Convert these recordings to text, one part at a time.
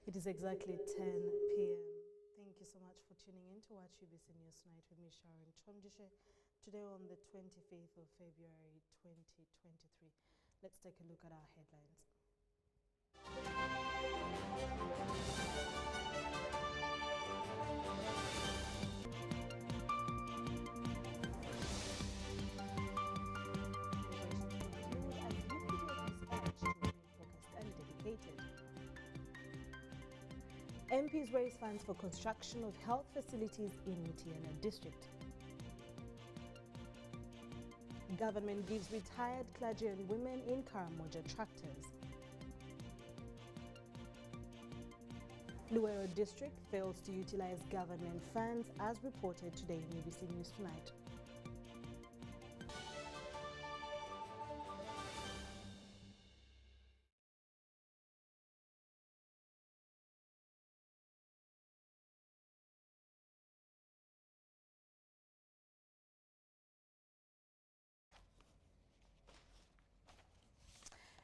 It is exactly 10 p.m. Thank you so much for tuning in to watch UBC News Tonight with me, Sharon Kyomugisha, today on the 25th of February 2023. Let's take a look at our headlines. MPs raise funds for construction of health facilities in Mutiana district. Government gives retired clergy and women in Karamoja tractors. Luero district fails to utilize government funds as reported today in UBC News Tonight.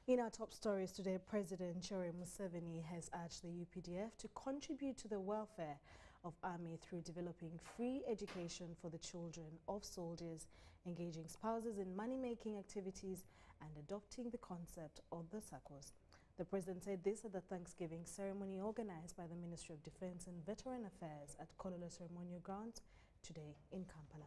In our top stories today, President Sharon Museveni has urged the UPDF to contribute to the welfare of Army through developing free education for the children of soldiers, engaging spouses in money-making activities, and adopting the concept of the SACCOs. The President said this at the Thanksgiving ceremony organized by the Ministry of Defense and Veteran Affairs at Kololo Ceremonial Grounds today in Kampala.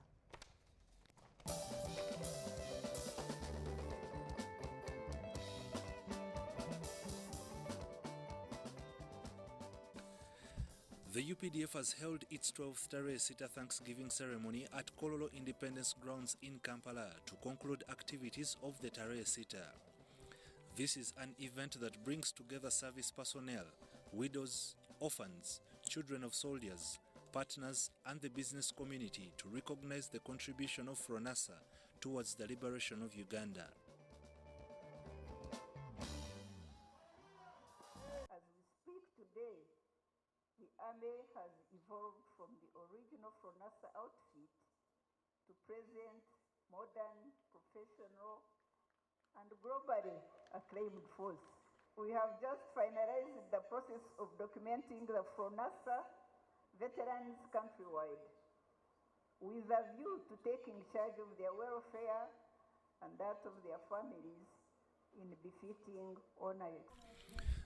The UPDF has held its 12th Tarehe Sita Thanksgiving ceremony at Kololo Independence Grounds in Kampala to conclude activities of the Tarehe Sita. This is an event that brings together service personnel, widows, orphans, children of soldiers, partners, and the business community to recognize the contribution of FRONASA towards the liberation of Uganda. As we speak today, the Army has evolved from the original FRONASA outfit to present modern, professional, and globally acclaimed force. We have just finalized the process of documenting the FRONASA veterans countrywide with a view to taking charge of their welfare and that of their families in befitting honor.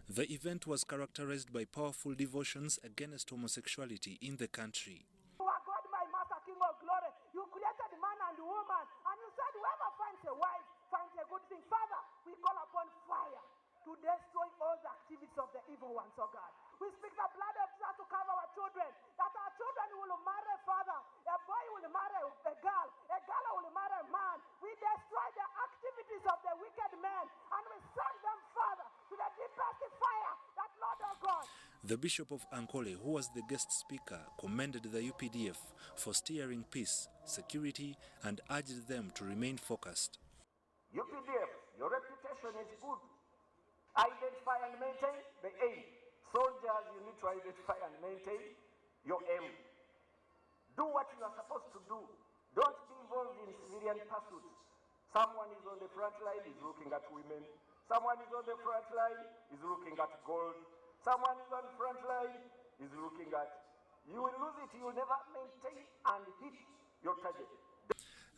The event was characterized by powerful devotions against homosexuality in the country. You are God, my Master, King of glory. You created man and woman, and you said whoever finds a wife finds a good thing. Father, we call upon fire to destroy all the activities of the evil ones, oh God. We speak the blood of Jesus to cover our children, that our children will marry a father, a boy will marry a girl will marry a man. We destroy the activities of the wicked men, and we send them, Father, to the deepest fire, that Lord, oh God. The Bishop of Ankole, who was the guest speaker, commended the UPDF for steering peace, security, and urged them to remain focused. UPDF, your reputation is good. Identify and maintain the aim. Soldiers, you need to identify and maintain your aim. Do what you are supposed to do. Don't be involved in civilian pursuits. Someone is on the front line, is looking at women. Someone is on the front line, is looking at gold. Someone is on the front line, is looking at... You will lose it, you will never maintain and hit your target.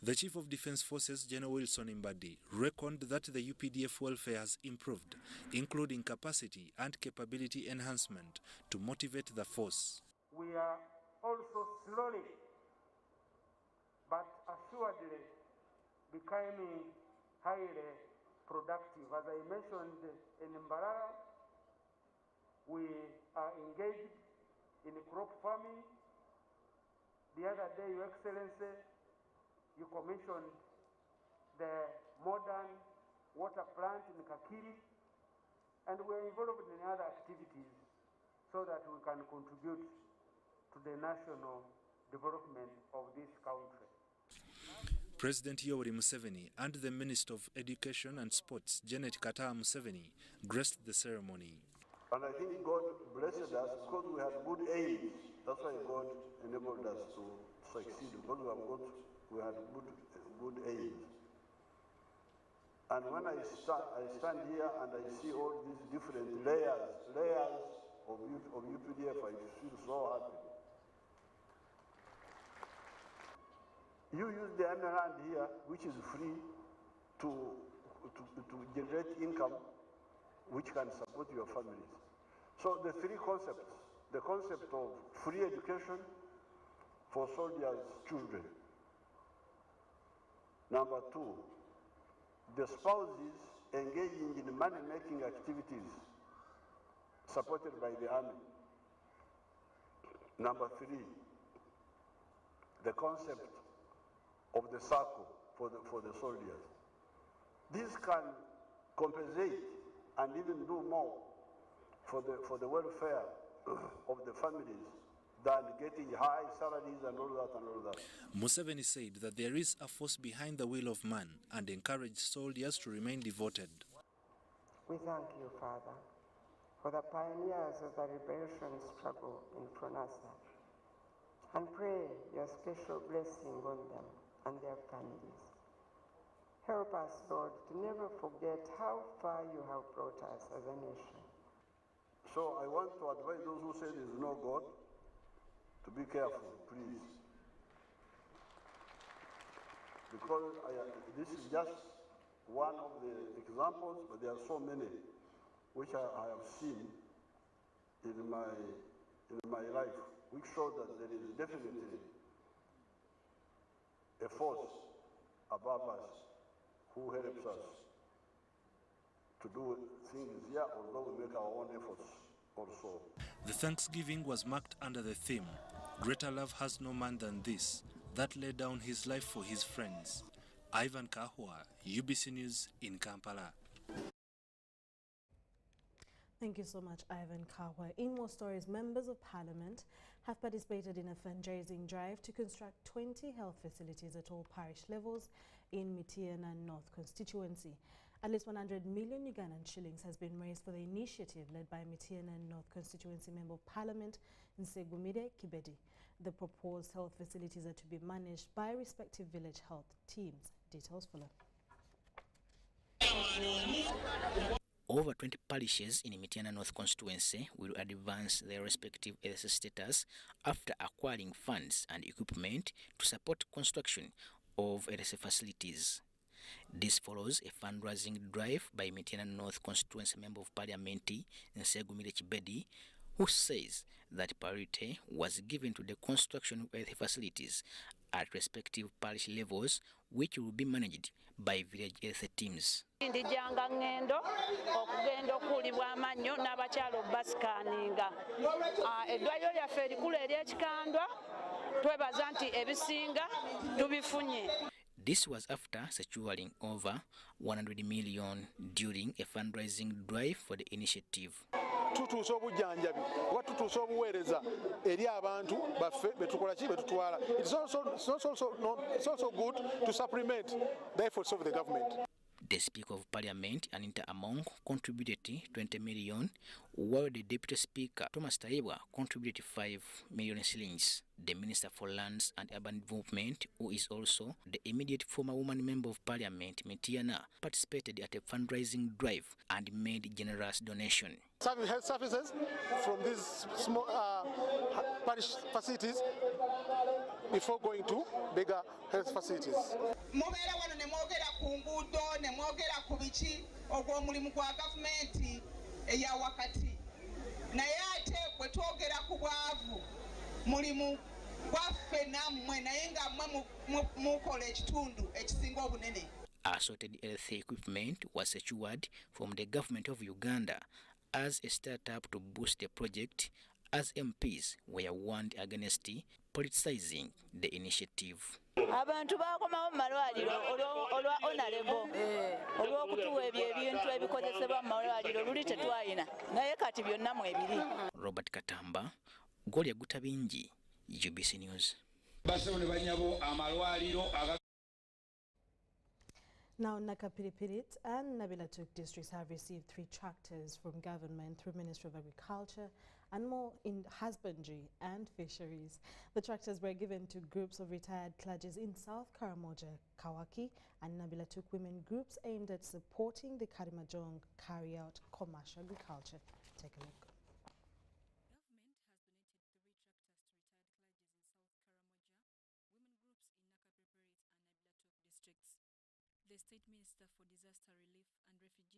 The Chief of Defense Forces, General Wilson Mbadi, reckoned that the UPDF welfare has improved, including capacity and capability enhancement to motivate the force. We are also slowly but assuredly becoming highly productive. As I mentioned in Mbarara, we are engaged in crop farming. The other day, Your Excellency, you commissioned the modern water plant in Kakiri, and we're involved in other activities so that we can contribute to the national development of this country. President Yoweri Museveni and the Minister of Education and Sports, Janet Kataa Museveni, graced the ceremony. And I think God blessed us because we had good aims. That's why God enabled us to succeed, because we had good aims. And when I stand here and I see all these different layers of UPDF, I feel so happy. You use the army land here, which is free, to generate income which can support your families. So the three concepts, the concept of free education for soldiers' children. Number two, the spouses engaging in money-making activities supported by the army. Number three, the concept of the circle for the soldiers. This can compensate and even do more for the welfare of the families than getting high salaries and all that and all that. Museveni said that there is a force behind the will of man and encouraged soldiers to remain devoted. We thank you, Father, for the pioneers of the liberation struggle in Pronasa, and pray your special blessing on them and their families. Help us, Lord, to never forget how far you have brought us as a nation. So I want to advise those who say there is no God to be careful, please. Because this is just one of the examples, but there are so many which I have seen in my life, which show that there is definitely a force above us who helps us to do things here, although we make our own efforts also. The Thanksgiving was marked under the theme, "Greater love has no man than this," that laid down his life for his friends. Ivan Kahwa, UBC News in Kampala. Thank you so much, Ivan Kahwa. In more stories, members of parliament have participated in a fundraising drive to construct 20 health facilities at all parish levels in Mityana North constituency. At least 100 million Ugandan shillings has been raised for the initiative led by Mityana North constituency member of parliament Nsegumire Kibedi. The proposed health facilities are to be managed by respective village health teams. Details follow. Over 20 parishes in Mityana North constituency will advance their respective health status after acquiring funds and equipment to support construction of health facilities. This follows a fundraising drive by Mityana North constituency member of parliament Nsegumire Kibedi, who says that priority was given to the construction of health facilities at respective parish levels, which will be managed by village health teams. Ndijanga ngendo okugenda okulibwa amannyo n'abakyalo basikaninga eddwaliro lyaffe erikulu ery'ekikandwa twebaza nti ebisinga tubifunye. This was after securing over 100 million during a fundraising drive for the initiative. Tutuusa obujjanjabi oba tutuusa obuweereza eri abantu baffe betukola ki betutwala. It's also good to supplement the efforts of the government. The Speaker of Parliament, Anita Among, contributed 20 million, while the Deputy Speaker, Thomas Taibwa, contributed 5 million shillings. The Minister for Lands and Urban Development, who is also the immediate former woman member of Parliament, Mityana, participated at a fundraising drive and made generous donation. Health services from these small parish facilities before going to bigger health facilities. Mubeera wano ne mwogera ku nguudo ne mwogera ku biki ogw'omulimu gwa gavumenti eya wakati naye ate bwe twogera ku bwavu mulimu gwaffe nammwe naye nga mmwe mukola ekitundu ekisinga obunene. Assorted health equipment was secured from the government of Uganda as a startup to boost the project, as MPs were warned against politicizing the initiative. Abantu bakomawo mu malwaliro olwa honorable olw'okutuwa ebintu ebikozesebwa mu malwaliro luli tetwalina naye kati byonna mwebiri. Robert Katamba, Golia Gutabingi, UBC News. Now, Nakapiripirit and Nabilatuk districts have received 3 tractors from government through Ministry of Agriculture and more in husbandry and fisheries. The tractors were given to groups of retired clergies in South Karamoja, Kawaki and Nabilatuk women groups aimed at supporting the Karimajong carry out commercial agriculture. Take a look.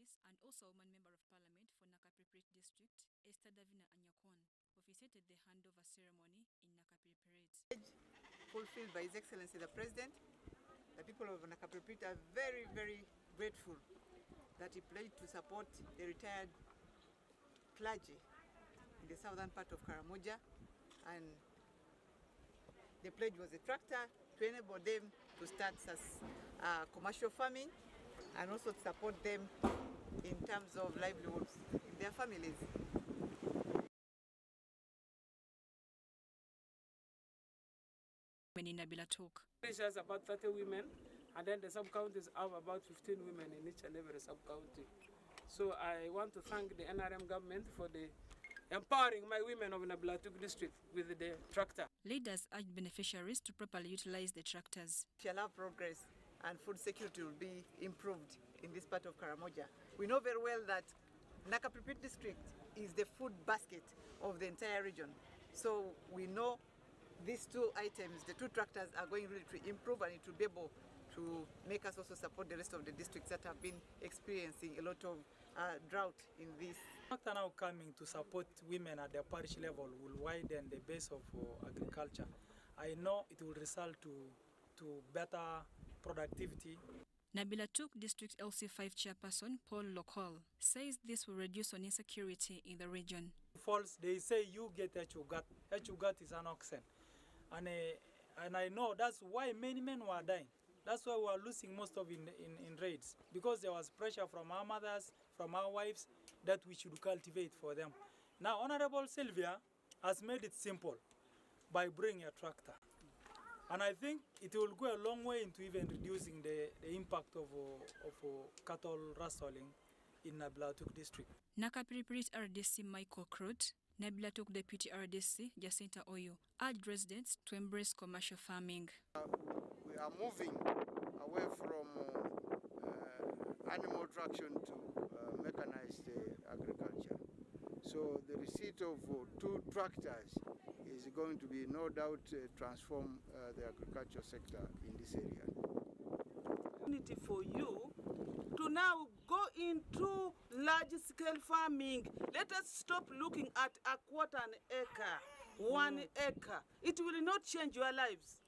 Office and also woman Member of Parliament for Nakapiripiri District, Esther Davina Anyakon, officiated the handover ceremony in Nakapiripiri. Fulfilled by His Excellency the President, the people of Nakapiripiri are very, very grateful that he pledged to support the retired clergy in the southern part of Karamoja, and the pledge was a tractor to enable them to start commercial farming and also to support them in terms of livelihoods in their families. In Nabila talk. It has about 30 women, and then the sub-counties have about 15 women in each and every sub-county. So I want to thank the NRM government for the empowering my women of Nabila district with the tractor. Leaders urge beneficiaries to properly utilize the tractors. Shall have progress and food security will be improved in this part of Karamoja. We know very well that Nakapiripiri district is the food basket of the entire region. So we know these two items, the two tractors, are going really to improve, and it will be able to make us also support the rest of the districts that have been experiencing a lot of drought in this. Tractor now coming to support women at the parish level will widen the base of agriculture. I know it will result to better productivity. Nabila Tuk District LC5 Chairperson Paul Lokol says this will reduce on insecurity in the region. False, they say you get what you got. What you got is an oxen. And I know that's why many men were dying. That's why we are losing most of in raids, because there was pressure from our mothers, from our wives, that we should cultivate for them. Now, Honorable Sylvia has made it simple by bringing a tractor. And I think it will go a long way into even reducing the impact of cattle rustling in Nabila Tuk district. Nakapiripiri RDC Michael Crute, Nabila Tuk Deputy RDC Jacinta Oyo urged residents to embrace commercial farming. We are moving away from animal traction to mechanized agriculture. So the receipt of 2 tractors is going to be no doubt transform the agriculture sector in this area. Opportunity for you to now go into large-scale farming. Let us stop looking at a quarter an acre, 1 acre. It will not change your lives.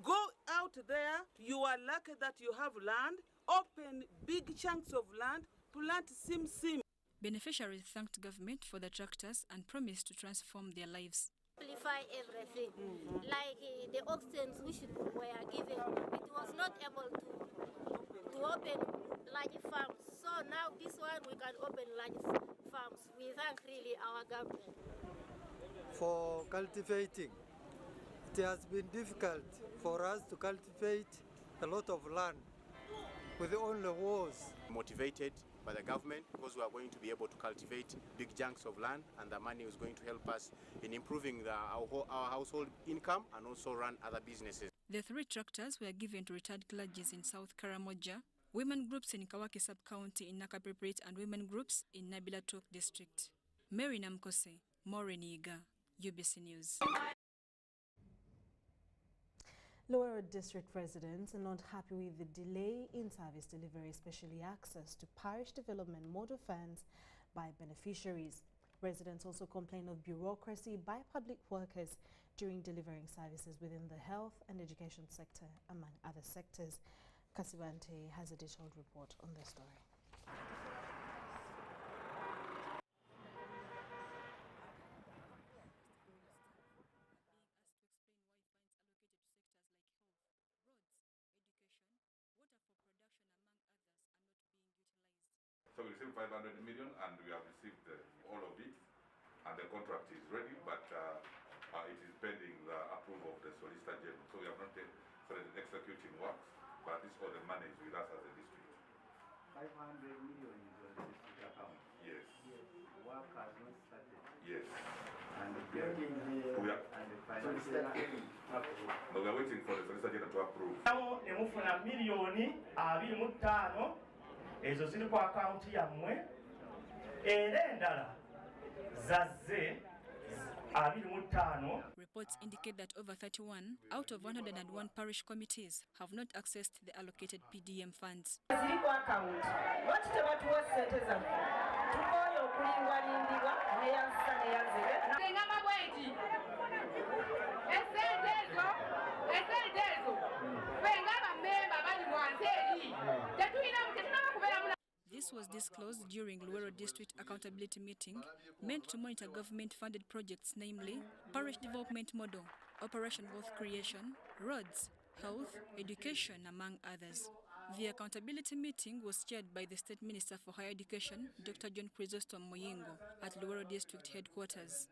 Go out there, you are lucky that you have land, open big chunks of land, plant sim. Beneficiaries thanked government for the tractors and promised to transform their lives. Simplify everything. Like the oxen which were given, it was not able to open large farms. So now this one we can open large farms. We thank really our government. For cultivating, it has been difficult for us to cultivate a lot of land with only walls. Motivated by the government, because we are going to be able to cultivate big chunks of land, and the money is going to help us in improving our household income and also run other businesses. The 3 tractors were given to retired clergies in South Karamoja, women groups in Kawaki sub-county in Nakapiripiri, and women groups in Nabila Tuk district. Mary Namkose, Maureen Yiga, UBC News. Lower Road District residents are not happy with the delay in service delivery, especially access to parish development model funds by beneficiaries. Residents also complain of bureaucracy by public workers during delivering services within the health and education sector, among other sectors. Kasibante has a detailed report on the story. So we received 500 million and we have received all of it, and the contract is ready, but it is pending the approval of the Solicitor General. So we have not started executing works, but this all the money is with us as a district. 500 million is on the district account? Yes. Work has not started? Yes. And the building here and the financial approval? No, we are waiting for the Solicitor General to approve. Nemufuna miliyoni 25 ezo ziri ku akaunti yammwe, era endala zazze 25. Reports indicate that over 31 out of 101 parish committees have not accessed the allocated PDM funds. Ziri ku akaunti lwaki batuwa ssente zaffe tukooye okulindwalindibwa neyansa neyanzire ngamba bweti esente ezo ffe ng'abamemba bali wansi eri tetunaba kubeeramu. This was disclosed during Luwero District Accountability Meeting meant to monitor government-funded projects, namely Parish Development Model, Operation Wealth Creation, Roads, Health, Education, among others. The accountability meeting was chaired by the State Minister for Higher Education, Dr. John Chrysostom Muyingo, at Luwero District Headquarters.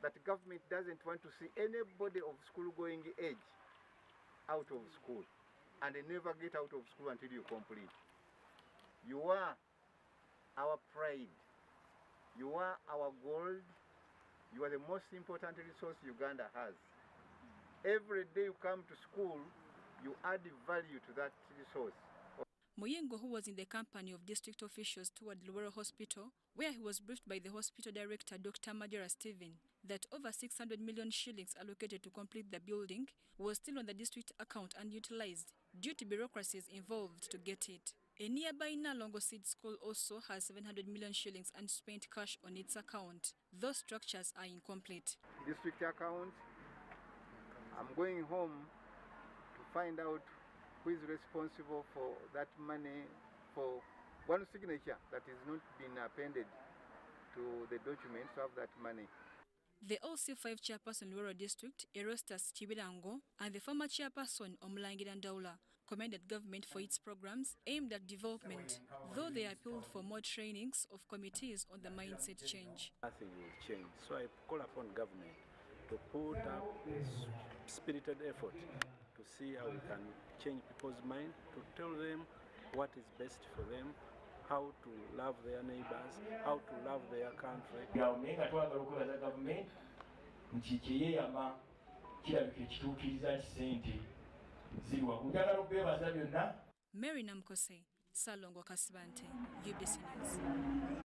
That government doesn't want to see anybody of school-going age out of school, and they never get out of school until you complete. You are our pride. You are our gold. You are the most important resource Uganda has. Every day you come to school, you add value to that resource. Muyingo, who was in the company of district officials toward Luwero Hospital, where he was briefed by the hospital director, Dr. Majora Stephen, that over 600 million shillings allocated to complete the building was still on the district account unutilized due to bureaucracies involved to get it. A nearby Nalongo Seed School also has 700 million shillings unspent cash on its account. Those structures are incomplete. District account, I'm going home to find out who is responsible for that money, for one signature that is not been appended to the documents of that money. The OC5 chairperson Luwero District, Erostas Chibirango, and the former chairperson Omulangira Ndaula commended government for its programs aimed at development, though they appealed for more trainings of committees on the mindset change. Nothing will change, so I call upon government to put up a spirited effort to see how we can change people's mind, to tell them what is best for them, how to love their neighbors, how to love their country. Mary Namkose, Salongo Kasibante, UBC News.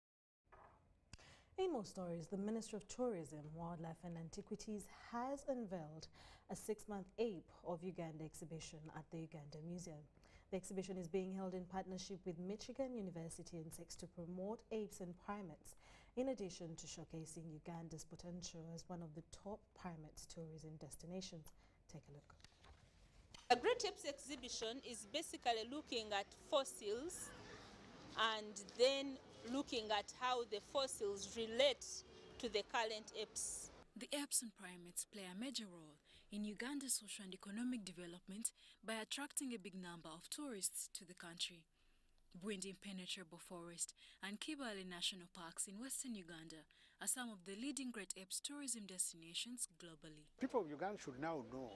In more stories, the Ministry of Tourism, Wildlife and Antiquities has unveiled a 6-month Ape of Uganda exhibition at the Uganda Museum. The exhibition is being held in partnership with Michigan University and seeks to promote apes and primates, in addition to showcasing Uganda's potential as one of the top primates tourism destinations. Take a look. The Great Apes exhibition is basically looking at fossils and then looking at how the fossils relate to the current apes. The apes and primates play a major role in Uganda's social and economic development by attracting a big number of tourists to the country. Bwindi Impenetrable Forest and Kibale National Parks in western Uganda are some of the leading great apes tourism destinations globally. People of Uganda should now know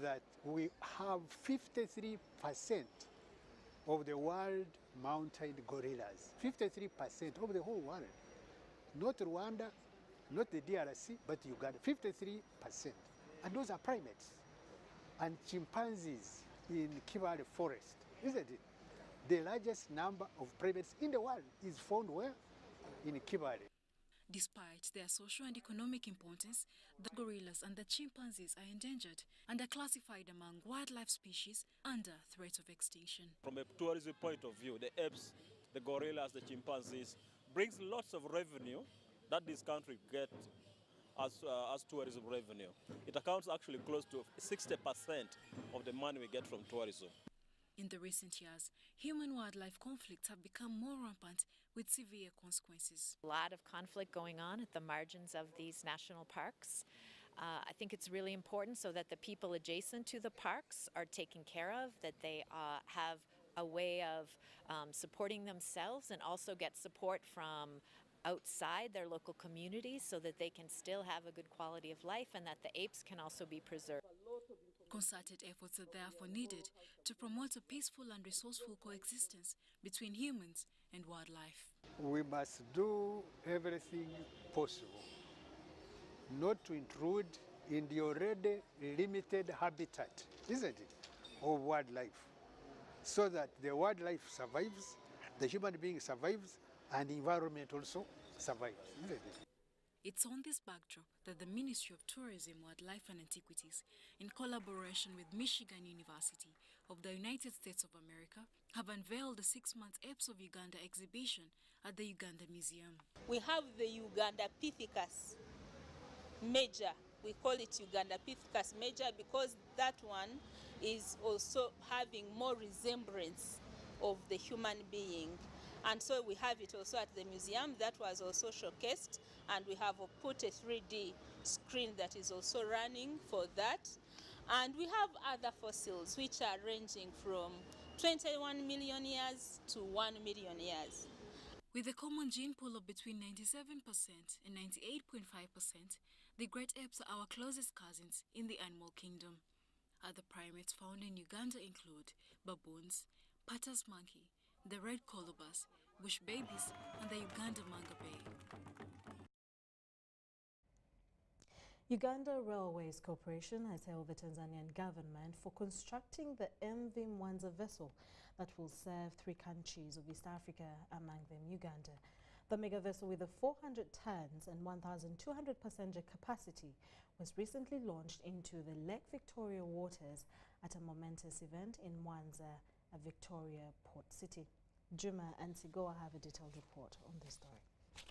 that we have 53% of the world mounted gorillas. 53% of the whole world. Not Rwanda, not the DRC, but Uganda. 53%. And those are primates. And chimpanzees in Kibale Forest, isn't it? The largest number of primates in the world is found where? In Kibale. Despite their social and economic importance, the gorillas and the chimpanzees are endangered and are classified among wildlife species under threat of extinction. From a tourism point of view, the apes, the gorillas, the chimpanzees brings lots of revenue that this country gets as tourism revenue. It accounts actually close to 60% of the money we get from tourism. In the recent years, human-wildlife conflicts have become more rampant with severe consequences. A lot of conflict going on at the margins of these national parks. I think it's really important so that the people adjacent to the parks are taken care of, that they have a way of supporting themselves and also get support from outside their local communities so that they can still have a good quality of life and that the apes can also be preserved. Concerted efforts are therefore needed to promote a peaceful and resourceful coexistence between humans and wildlife. We must do everything possible not to intrude in the already limited habitat, isn't it, of wildlife, so that the wildlife survives, the human being survives, and the environment also survives, isn't it? It's on this backdrop that the Ministry of Tourism, Wildlife and Antiquities, in collaboration with Michigan University, of the United States of America have unveiled the 6-month Apes of Uganda exhibition at the Uganda Museum. We have the Uganda Pithecus Major. We call it Uganda Pithecus Major because that one is also having more resemblance of the human being. And so we have it also at the museum. That was also showcased, and we have put a 3D screen that is also running for that. And we have other fossils which are ranging from 21 million years to 1 million years. With a common gene pool of between 97% and 98.5%, the great apes are our closest cousins in the animal kingdom. Other primates found in Uganda include baboons, Patas monkey, the red colobus, bush babies, and the Uganda mangabe. Uganda Railways Corporation has hailed the Tanzanian government for constructing the MV Mwanza vessel that will serve 3 countries of East Africa, among them Uganda. The mega vessel with a 400 tons and 1,200 passenger capacity was recently launched into the Lake Victoria waters at a momentous event in Mwanza, a Victoria port city. Juma and Sigoa have a detailed report on this story.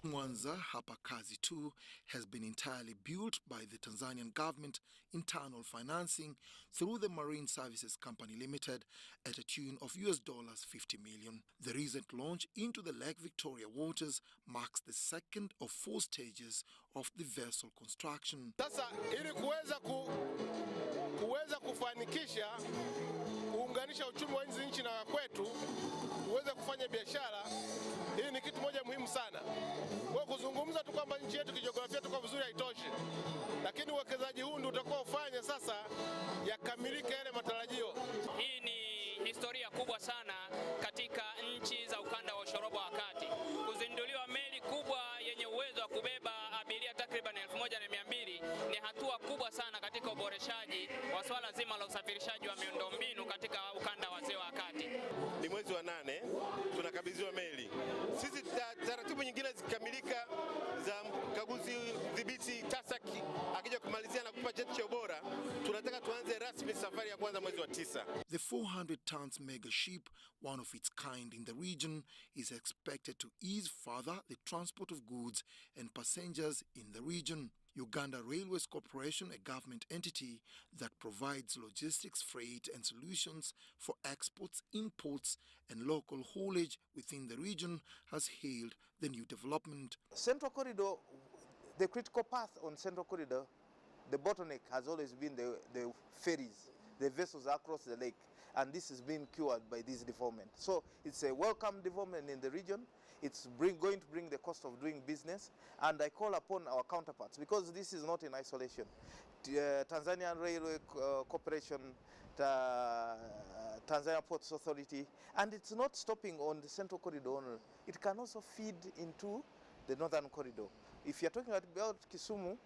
Mwanza hapa kazi tu has been entirely built by the Tanzanian government internal financing through the Marine Services Company Limited at a tune of $50 million. The recent launch into the Lake Victoria waters marks the second of 4 stages of the vessel construction. Sasa ili kuweza kufanikisha kuunganisha uchumi wa nchi na kwetu uweze kufanya biashara, hii ni kitu moja muhimu sana. Kwa kuzungumza tu kwamba nchi yetu kijiografia tuko vizuri haitoshi, lakini uwekezaji huu ndio utakuwa ufanye sasa yakamilike yale matarajio. Hii ni historia kubwa sana katika nchi za ukanda wa ushoroba wa kati. Kuzinduliwa meli kubwa yenye uwezo wa kubeba abiria takriban 1200 ni hatua kubwa sana katika uboreshaji wa swala zima la usafirishaji wa miundombinu katika ukanda wa ziwa kati. Ni mwezi wa 8 tunakabidhiwa meli. Sisi taratibu nyingine zikamilika za mkaguzi dhibiti TASAC akija kumalizia na kupa cheti cha ubora, tunataka tuanze rasmi safari ya kwanza mwezi wa 9. The 400 tons mega ship, one of its kind in the region, is expected to ease further the transport of goods and passengers in the region. Uganda Railways Corporation, a government entity that provides logistics, freight and solutions for exports, imports and local haulage within the region, has hailed the new development. Central Corridor, the critical path on Central Corridor, the bottleneck has always been the ferries, the vessels across the lake, and this has been cured by this development. So it's a welcome development in the region. It's going to bring the cost of doing business, and I call upon our counterparts, because this is not in isolation. Tanzanian Railway Corporation, Tanzania Ports Authority, and it's not stopping on the Central Corridor only. It can also feed into the Northern Corridor. If you're talking about Kisumu,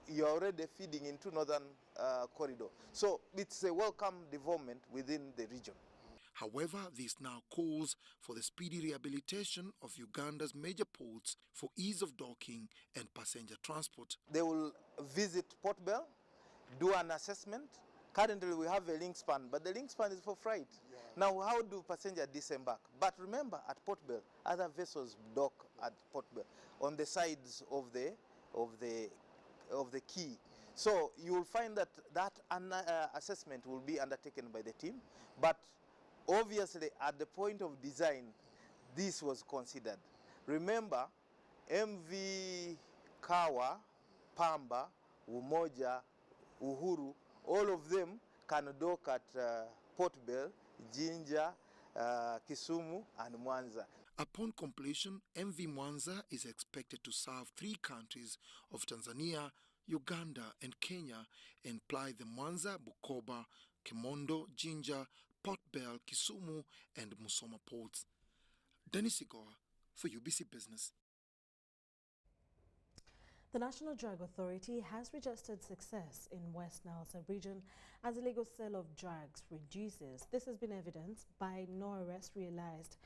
you're already feeding into Northern Corridor. So it's a welcome development within the region. However, this now calls for the speedy rehabilitation of Uganda's major ports for ease of docking and passenger transport. They will visit Port Bell, do an assessment. Currently we have a link span, but the link span is for freight. Yeah. Now how do passengers disembark? But remember, at Port Bell, other vessels dock at Port Bell on the sides of the quay. So you will find that assessment will be undertaken by the team, but obviously, at the point of design, this was considered. Remember, MV Kawa, Pamba, Umoja, Uhuru, all of them can dock at Port Bell, Jinja, Kisumu, and Mwanza. Upon completion, MV Mwanza is expected to serve 3 countries of Tanzania, Uganda, and Kenya, and ply the Mwanza, Bukoba, Kimondo, Jinja, Port Bell, Kisumu, and Musoma ports. Dennis Sigoa for UBC Business. The National Drug Authority has registered success in West Nile sub-region as the legal sale of drugs reduces. This has been evidenced by no arrests realized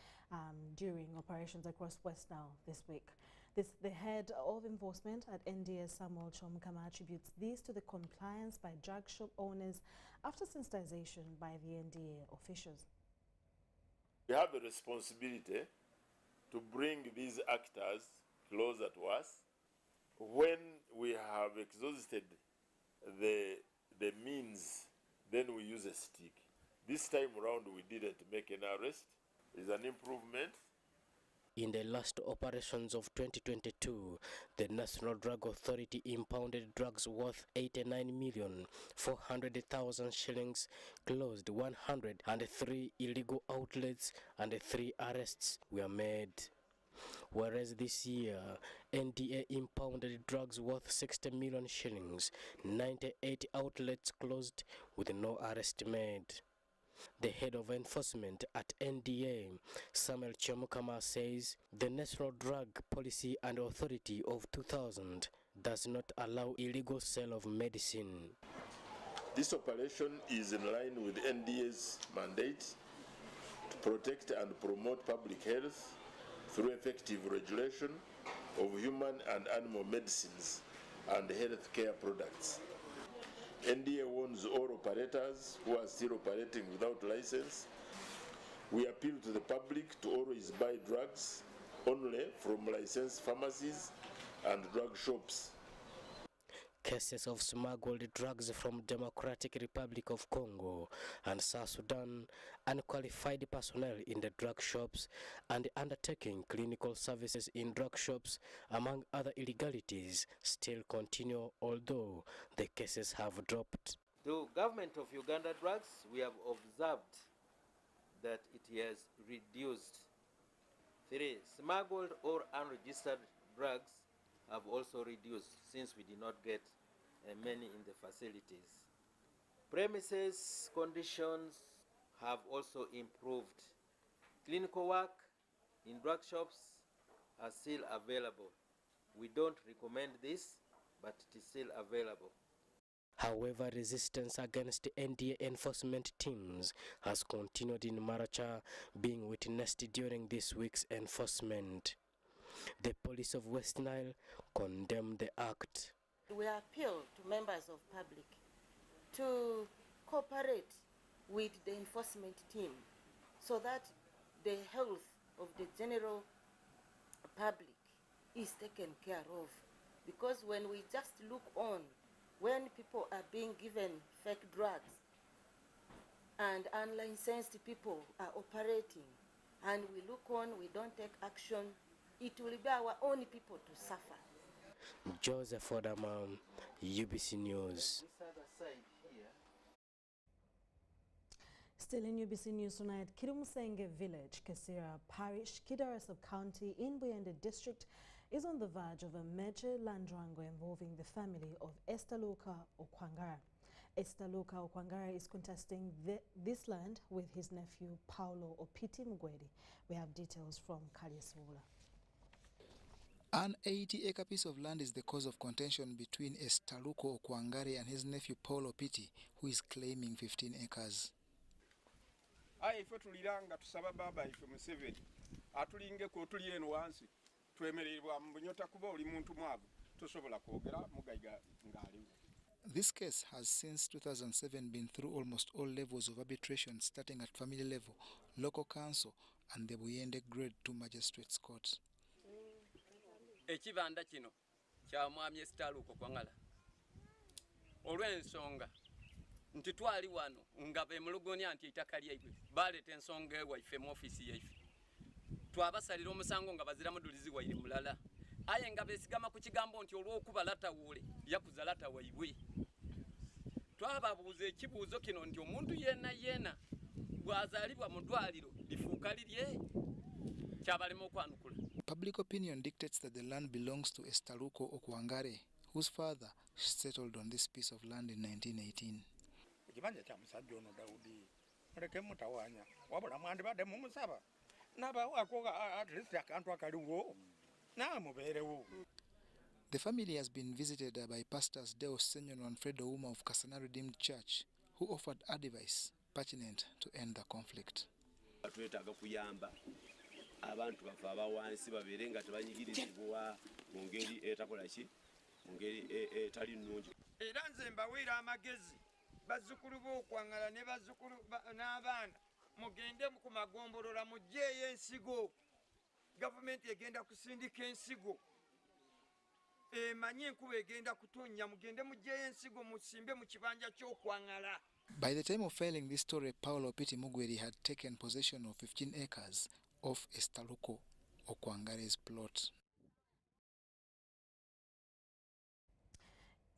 during operations across West Nile this week. The head of enforcement at NDA, Sharon Kyomugisha, attributes this to the compliance by drug shop owners after sensitization by the NDA officials. We have a responsibility to bring these actors closer to us. When we have exhausted the means, then we use a stick. This time around we didn't make an arrest. It's an improvement. In the last operations of 2022, the National Drug Authority impounded drugs worth 89,400,000 shillings, closed 103 illegal outlets, and 3 arrests were made. Whereas this year, NDA impounded drugs worth 60 million shillings, 98 outlets closed with no arrest made. The head of enforcement at NDA, Sharon Kyomugisha, says the National Drug Policy and Authority of 2000 does not allow illegal sale of medicine. This operation is in line with NDA's mandate to protect and promote public health through effective regulation of human and animal medicines and healthcare products. NDA warns all operators who are still operating without license. We appeal to the public to always buy drugs only from licensed pharmacies and drug shops. Cases of smuggled drugs from Democratic Republic of Congo and South Sudan, unqualified personnel in the drug shops, and undertaking clinical services in drug shops, among other illegalities, still continue, although the cases have dropped. The government of Uganda drugs, we have observed that it has reduced. 3. Smuggled or unregistered drugs have also reduced since we did not get many in the facilities. Premises conditions have also improved. Clinical work in drug shops are still available. We don't recommend this, but it is still available. However, resistance against NDA enforcement teams has continued in Maracha, being witnessed during this week's enforcement. The police of West Nile condemned the act. We appeal to members of public to cooperate with the enforcement team so that the health of the general public is taken care of. Because when we just look on, when people are being given fake drugs and unlicensed people are operating, and we look on, we don't take action, it will be our own people to suffer. Joseph Odama, UBC News. Still in UBC News tonight, Kirumusenge Village, Kesira Parish, Kidareso County in Buyende District is on the verge of a major land wrangle involving the family of Estaluka Okwangara. Estaluka Okwangara is contesting this land with his nephew Paulo Opiti Mugwedi. We have details from Kaliasula. An 80-acre piece of land is the cause of contention between Estaluko Okwangari and his nephew Paulo Opiti, who is claiming 15 acres. Ife tuliranga tusaba baba ife Museveni atulinge ko tuli eno wansi twemererwa mbunyota kuba oli muntu mwavu tosobola kwogera mugaiga ngali. This case has since 2007 been through almost all levels of arbitration, starting at family level, local council and the Buyende Grade 2 Magistrates Court. Ekibanda kino kya mwami Estaluko Okwangala olw'ensonga nti twali wano nga bemulugonya nti ettaka lyaife baleeta ensonga ewaife mu ofisi yaife twabasalira omusango nga bazira mudulizi waire mulala aye nga besigama ku kigambo nti olw'okuba latawule yakuza lata waibwe twababuuza ekibuuzo kino nti omuntu yenna bw'azaalibwa mu ddwaliro lifuuka lirye kyabalema okwanukula. Public opinion dictates that the land belongs to Estaluko Okwangare, whose father settled on this piece of land in 1918. Ekibanja kya musajja ono Daudi muleke mutawanya wabula mwandibadde mumusaba nabawakoga at least akantu akaliwo namubeerewo. The family has been visited by pastors Deo Senyon and Fredo Uma of Kasana Redeemed Church, who offered advice pertinent to end the conflict. Twetaaga kuyamba abantu bafe abawansi babeere nga tebanyigirizibwa mu ngeri etakola ki mu ngeri etali nnungi. Era nze mbaweera amagezi bazzukulu b'okwangala ne bazzukulu n'abaana mugende ku magombolola muggyeeyo ensigo. Gavumenti egenda kusindika ensigo emanyi enkuba egenda kutonnya mugende muggyeeyo ensigo musimbe mu kibanja ky'okwangala. By the time of filing this story, Paulo Piti Mugweri had taken possession of 15 acres of Estaluko Okwangare's plot.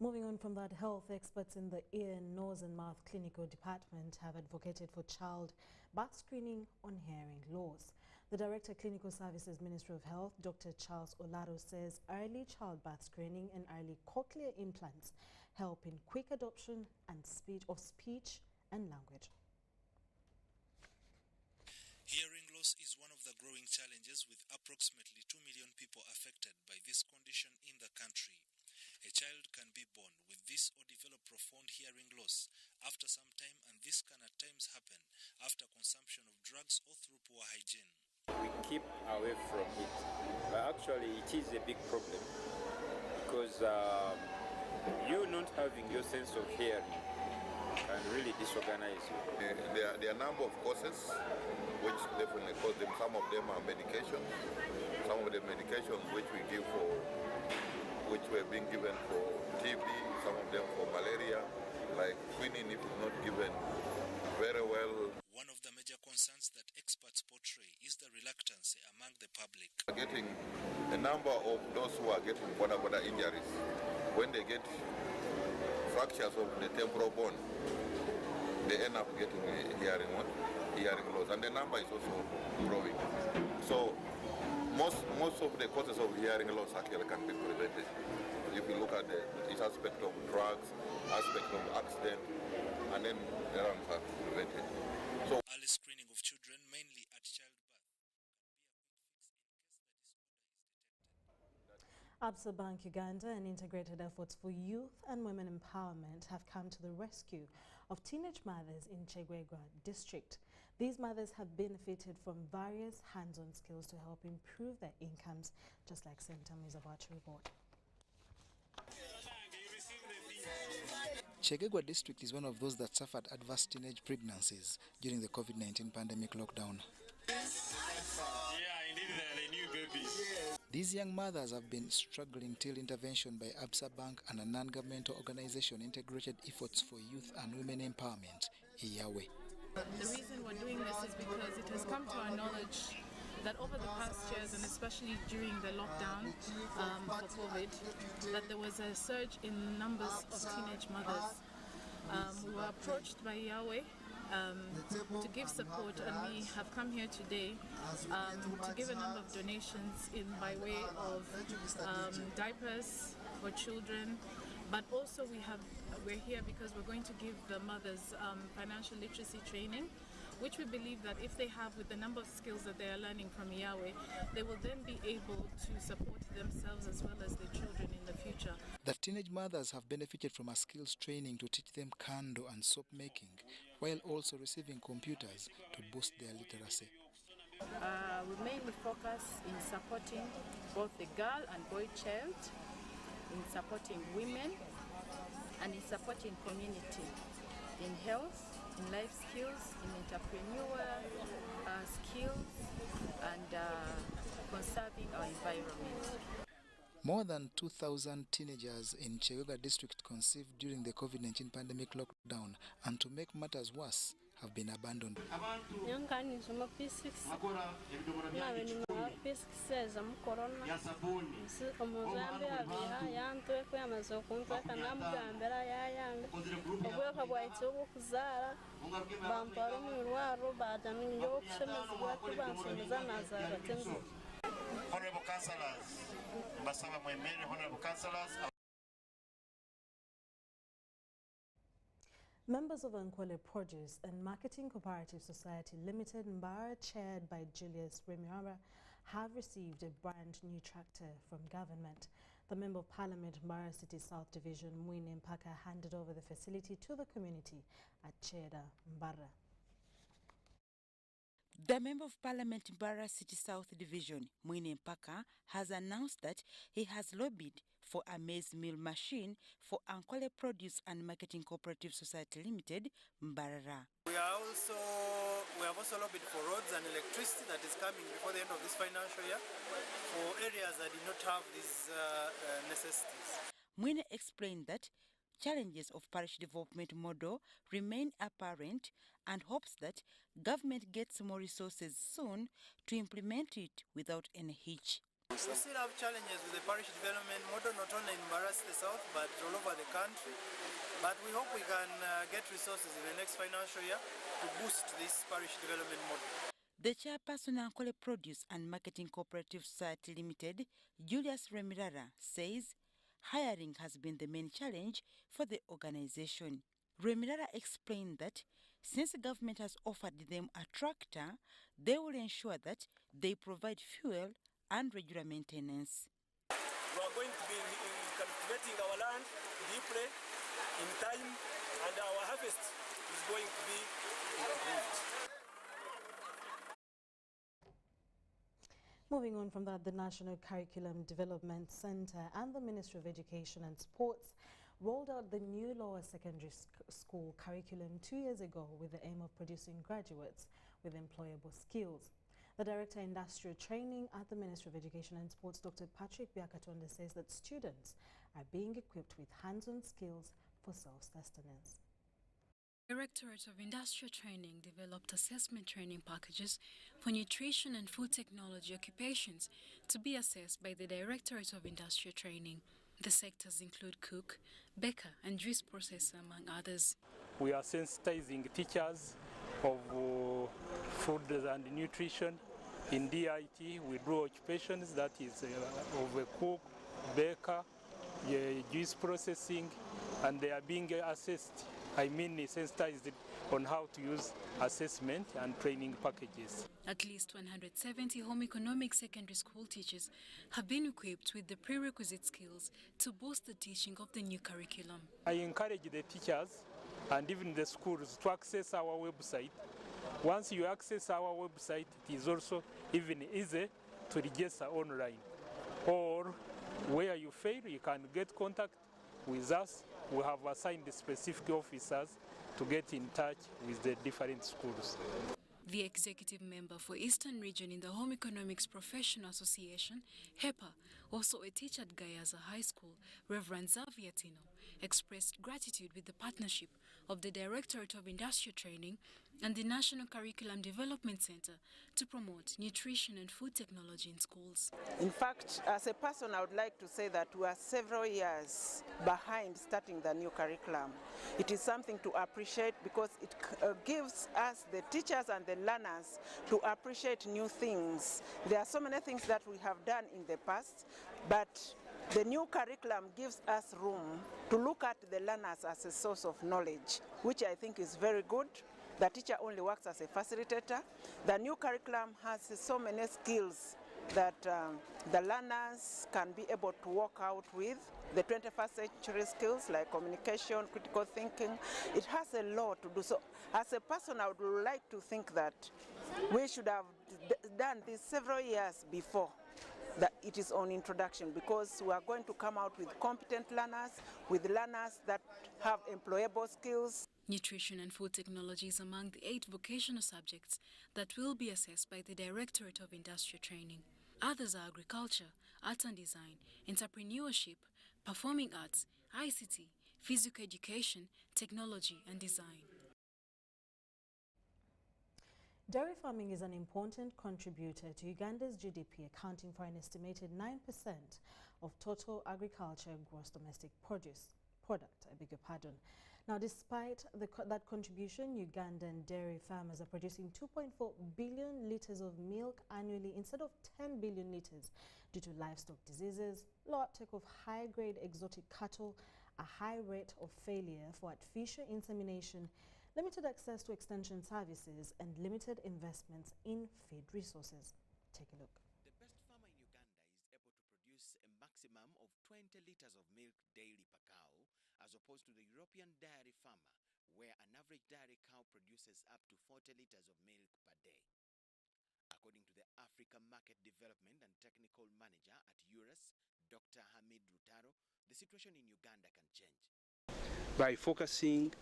Moving on from that, health experts in the Ear, Nose and Mouth Clinical Department have advocated for child birth screening on hearing loss. The Director Clinical Services Ministry of Health, Dr. Charles Olaro, says early childbirth screening and early cochlear implants help in quick adoption and speech and language. Hearing loss is one of the growing challenges, with approximately 2 million people affected by this condition in the country. A child can be born with this or develop profound hearing loss after some time, and this can at times happen after consumption of drugs or through poor hygiene. We keep away from it, but actually it is a big problem because you not having your sense of hearing can really disorganize you. There are a number of causes which definitely cause them. Some of them are medications. Some of the medications which we give for, which were being given for TB, some of them for malaria, like quinine if it's not given very well. One of the major concerns that experts portray is the reluctance among the public. Getting a number of those who are getting border injuries, when they get fractures of the temporal bone, they end up getting hearing loss, and the number is also growing. So most of the causes of hearing loss actually can be prevented. If you look at the aspect of drugs, aspect of accident, and then the others are prevented. So early screening of children, mainly at childbirth, Absa Bank Uganda and integrated efforts for youth and women empowerment have come to the rescue of teenage mothers in Chegwegwa district. These mothers have benefited from various hands-on skills to help improve their incomes, just like Senator is about to report. Chegegwa district is one of those that suffered adverse teenage pregnancies during the COVID-19 pandemic lockdown. Yeah, indeed, they're the new babies. These young mothers have been struggling till intervention by Absa Bank and a non-governmental organization integrated efforts for youth and women empowerment, Iyawe. The reason we're doing this is because it has come to our knowledge that over the past years, and especially during the lockdown for COVID, that there was a surge in numbers of teenage mothers. We were approached by Yahweh to give support, and we have come here today to give a number of donations by way of diapers for children, but also we're here because we're going to give the mothers financial literacy training, which we believe that if they have, with the number of skills that they are learning from Yahweh, they will then be able to support themselves as well as their children in the future. The teenage mothers have benefited from a skills training to teach them kando and soap making, while also receiving computers to boost their literacy. We mainly focus in supporting both the girl and boy child, in supporting women, and in supporting community, in health, in life skills, in entrepreneurial skills, and conserving our environment. More than 2,000 teenagers in Chegegwa district conceived during the COVID-19 pandemic lockdown, and to make matters worse, have been abandoned. Honorable councillors, honorable councillors. Members of Ankwale Produce and Marketing Cooperative Society Limited, Mbara, chaired by Julius Remiara, have received a brand new tractor from government. The Member of Parliament, Mbara City South Division, Mwine Mpaka, handed over the facility to the community at Cheda, Mbara. The Member of Parliament in Mbarara City South Division, Mwine Mpaka, has announced that he has lobbied for a maize mill machine for Ankole Produce and Marketing Cooperative Society Limited, Mbarara. We have also lobbied for roads and electricity that is coming before the end of this financial year for areas that did not have these necessities. Mwine explained that challenges of parish development model remain apparent and hopes that government gets more resources soon to implement it without any hitch. We still have challenges with the parish development model, not only in Mbarara City South, but all over the country. But we hope we can get resources in the next financial year to boost this parish development model. The chairperson of Ankole Produce and Marketing Cooperative Society Limited, Julius Remirara, says hiring has been the main challenge for the organization. Remirara explained that since the government has offered them a tractor, they will ensure that they provide fuel and regular maintenance. We are going to be cultivating our land deeply in time, and our harvest is going to be improved. Moving on from that, the National Curriculum Development Center and the Ministry of Education and Sports rolled out the new lower secondary school curriculum 2 years ago with the aim of producing graduates with employable skills. The Director of Industrial Training at the Ministry of Education and Sports, Dr. Patrick Byakatonde, says that students are being equipped with hands-on skills for self-sustenance. Directorate of Industrial Training developed assessment training packages for nutrition and food technology occupations to be assessed by the Directorate of Industrial Training. The sectors include cook, baker and juice processor, among others. We are sensitizing teachers of food and nutrition. In DIT, we do occupations, that is of a cook, baker, juice processing, and they are being assessed. Sensitized on how to use assessment and training packages. At least 170 home economic secondary school teachers have been equipped with the prerequisite skills to boost the teaching of the new curriculum. I encourage the teachers and even the schools to access our website. Once you access our website, it is also even easy to register online. Or where you fail, you can get contact with us. We have assigned specific officers to get in touch with the different schools. The executive member for Eastern Region in the Home Economics Professional Association, HEPA, also a teacher at Gayaza High School, Reverend Xavier Tino, expressed gratitude with the partnership of the Directorate of Industrial Training and the National Curriculum Development Center to promote nutrition and food technology in schools. In fact, as a person, I would like to say that we are several years behind starting the new curriculum. It is something to appreciate because it gives us, the teachers and the learners, to appreciate new things. There are so many things that we have done in the past, but the new curriculum gives us room to look at the learners as a source of knowledge, which I think is very good. The teacher only works as a facilitator. The new curriculum has so many skills that the learners can be able to work out with. The 21st century skills like communication, critical thinking, it has a lot to do. So as a person, I would like to think that we should have done this several years before that it is on introduction, because we are going to come out with competent learners, with learners that have employable skills. Nutrition and food technology is among the 8 vocational subjects that will be assessed by the Directorate of Industrial Training. Others are agriculture, art and design, entrepreneurship, performing arts, ICT, physical education, technology and design. Dairy farming is an important contributor to Uganda's GDP, accounting for an estimated 9% of total agriculture gross domestic product. Now, despite that contribution, Ugandan dairy farmers are producing 2.4 billion litres of milk annually instead of 10 billion litres due to livestock diseases, low uptake of high-grade exotic cattle, a high rate of failure for artificial insemination, limited access to extension services, and limited investments in feed resources. Take a look. The best farmer in Uganda is able to produce a maximum of 20 litres of milk daily per cow, as opposed to the European dairy farmer, where an average dairy cow produces up to 40 litres of milk per day. Africa Market Development and Technical Manager at URAS, Dr. Hamid Rutaro, the situation in Uganda can change. By focusing